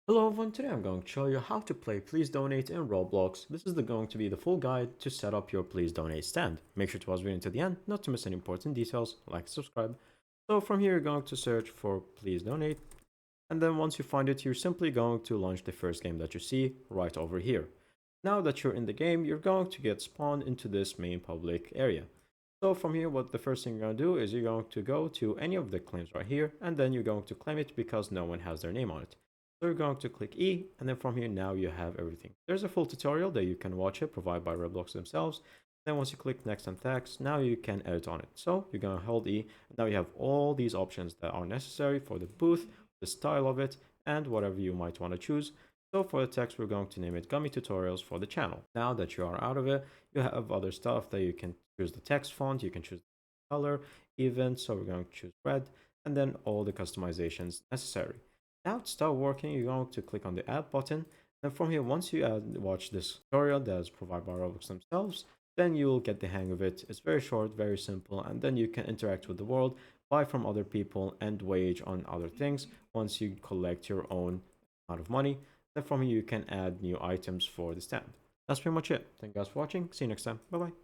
Hello everyone, today I'm going to show you how to play Please Donate in Roblox. This is going to be the full guide to set up your Please Donate stand. Make sure to watch the video until the end, not to miss any important details, like and subscribe. So from here you're going to search for Please Donate, and then once you find it, you're simply going to launch the first game that you see right over here. Now that you're in the game, you're going to get spawned into this main public area. So from here, what the first thing you're going to do is you're going to go to any of the claims right here, and then you're going to claim it because no one has their name on it. So you're going to click E, and then from here now you have everything. There's a full tutorial that you can watch it, provided by Roblox themselves. Then once you click next and text, now you can edit on it. So you're going to hold E, and now you have all these options that are necessary for the booth, the style of it, and whatever you might want to choose. So for the text, we're going to name it Gummy Tutorials for the channel. Now that you are out of it, you have other stuff that you can choose the text font, you can choose the color, even. So we're going to choose red, and then all the customizations necessary. Now to start working, you're going to click on the add button. And from here, once you watch this tutorial that is provided by Roblox themselves, then you will get the hang of it. It's very short, very simple, and then you can interact with the world, buy from other people, and wage on other things once you collect your own amount of money. Then from here, you can add new items for the stand. That's pretty much it. Thank you guys for watching. See you next time. Bye bye.